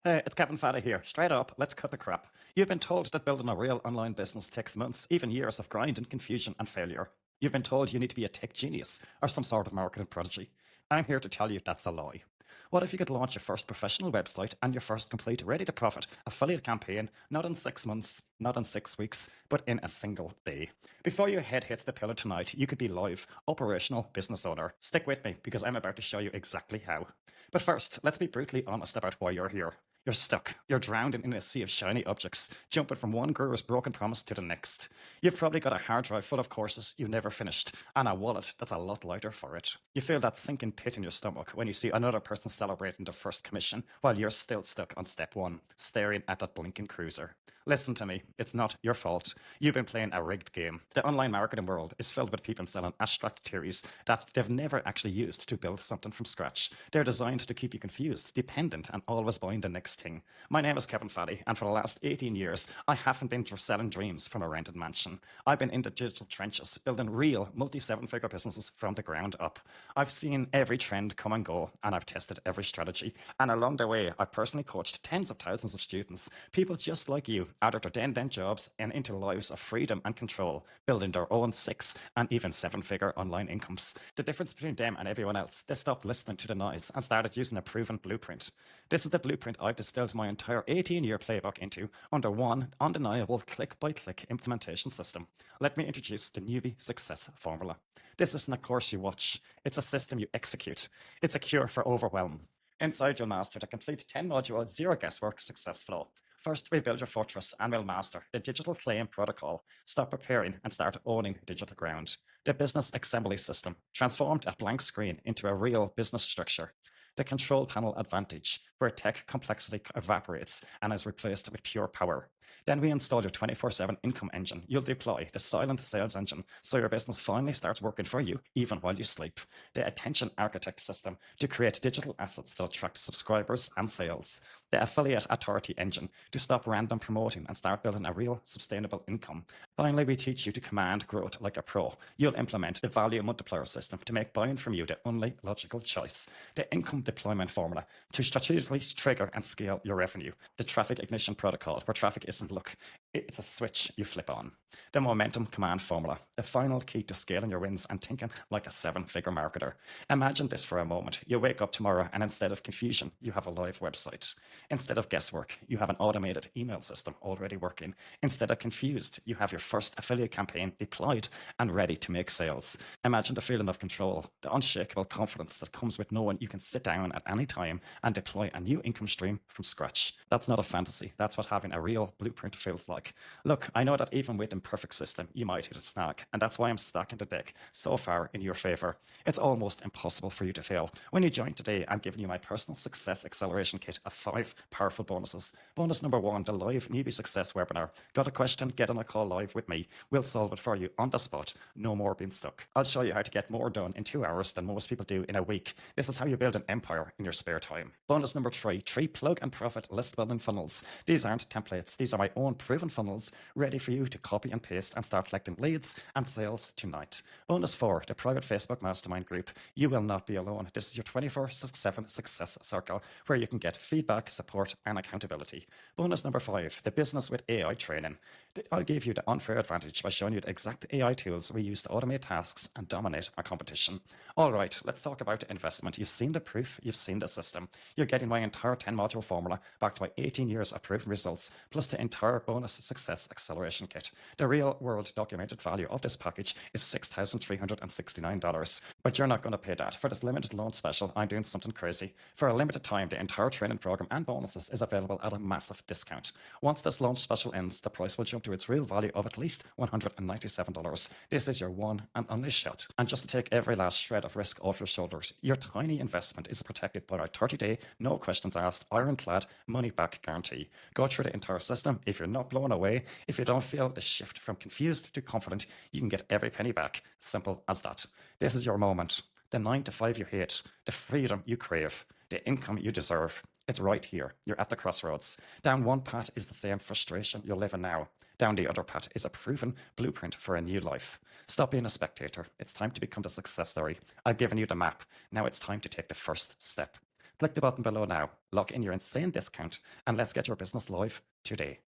Hey, it's Kevin Fahey here. Straight up, let's cut the crap. You've been told that building a real online business takes months, even years of grind and confusion and failure. You've been told you need to be a tech genius or some sort of marketing prodigy. I'm here to tell you that's a lie. What if you could launch your first professional website and your first complete, ready to profit affiliate campaign not in 6 months, not in 6 weeks, but in a single day? Before your head hits the pillow tonight, you could be live, operational business owner. Stick with me because I'm about to show you exactly how. But first, let's be brutally honest about why you're here. You're stuck. You're drowned in a sea of shiny objects, jumping from one guru's broken promise to the next. You've probably got a hard drive full of courses you've never finished, and a wallet that's a lot lighter for it. You feel that sinking pit in your stomach when you see another person celebrating their first commission while you're still stuck on step one, staring at that blinking cruiser. Listen to me, it's not your fault. You've been playing a rigged game. The online marketing world is filled with people selling abstract theories that they've never actually used to build something from scratch. They're designed to keep you confused, dependent, and always buying the next thing. My name is Kevin Fahey, and for the last 18 years, I haven't been selling dreams from a rented mansion. I've been in the digital trenches, building real multi-seven-figure businesses from the ground up. I've seen every trend come and go, and I've tested every strategy. And along the way, I've personally coached tens of thousands of students, people just like you, out of their den jobs and into lives of freedom and control, building their own and even seven-figure online incomes. The difference between them and everyone else, they stopped listening to the noise and started using a proven blueprint. This is the blueprint I've distilled my entire 18-year playbook into under one undeniable click-by-click implementation system. Let me introduce the Newbie Success Formula. This isn't a course you watch. It's a system you execute. It's a cure for overwhelm. Inside, you'll master the complete 10-module zero-guesswork success flow. First, we build your fortress and we'll master the digital claim protocol. Stop preparing and start owning digital ground. The business assembly system, transformed a blank screen into a real business structure. The control panel advantage, where tech complexity evaporates and is replaced with pure power. Then we install your 24/7 income engine. You'll deploy the silent sales engine so your business finally starts working for you even while you sleep. The attention architect system to create digital assets that attract subscribers and sales. The affiliate authority engine to stop random promoting and start building a real sustainable income. Finally, we teach you to command growth like a pro. You'll implement the value multiplier system to make buying from you the only logical choice. The income deployment formula to strategically trigger and scale your revenue. The traffic ignition protocol, where traffic isn't luck, it's a switch you flip on. The momentum command formula, the final key to scaling your wins and thinking like a seven-figure marketer. Imagine this for a moment. You wake up tomorrow and instead of confusion, you have a live website. Instead of guesswork, you have an automated email system already working. Instead of confused, you have your first affiliate campaign deployed and ready to make sales. Imagine the feeling of control, the unshakable confidence that comes with knowing you can sit down at any time and deploy a new income stream from scratch. That's not a fantasy. That's what having a real blueprint feels like. Look, I know that even with imperfect system, you might hit a snag, and that's why I'm stacking the deck so far in your favor. It's almost impossible for you to fail. When you join today, I'm giving you my personal success acceleration kit of 5 powerful bonuses. Bonus number 1, the live Newbie Success webinar. Got a question? Get on a call live with me. We'll solve it for you on the spot. No more being stuck. I'll show you how to get more done in 2 hours than most people do in a week. This is how you build an empire in your spare time. Bonus number 3, 3 plug and profit list building funnels. These aren't templates. These are my own proven funnels ready for you to copy and paste and start collecting leads and sales tonight. Bonus 4, the private Facebook mastermind group. You will not be alone. This is your 24/7 success circle where you can get feedback, support, and accountability. Bonus number 5, the business with AI training. I'll give you the unfair advantage by showing you the exact AI tools we use to automate tasks and dominate our competition. All right, let's talk about the investment. You've seen the proof, you've seen the system. You're getting my entire 10-module formula backed by 18 years of proven results, plus the entire bonus success acceleration kit. The real-world documented value of this package is $6,369, but you're not going to pay that. For this limited launch special, I'm doing something crazy. For a limited time, the entire training program and bonuses is available at a massive discount. Once this launch special ends, the price will jump to its real value of at least $197. This is your one and only shot. And just to take every last shred of risk off your shoulders, your tiny investment is protected by our 30-day, no questions asked, ironclad money-back guarantee. Go through the entire system. If you're not blown away, if you don't feel the shift from confused to confident, you can get every penny back. Simple as that. This is your moment. The 9 to 5 you hate, the freedom you crave, the income you deserve. It's right here. You're at the crossroads. Down one path is the same frustration you're living now. Down the other path is a proven blueprint for a new life. Stop being a spectator. It's time to become the success story. I've given you the map. Now it's time to take the first step. Click the button below now, lock in your insane discount, and let's get your business live today.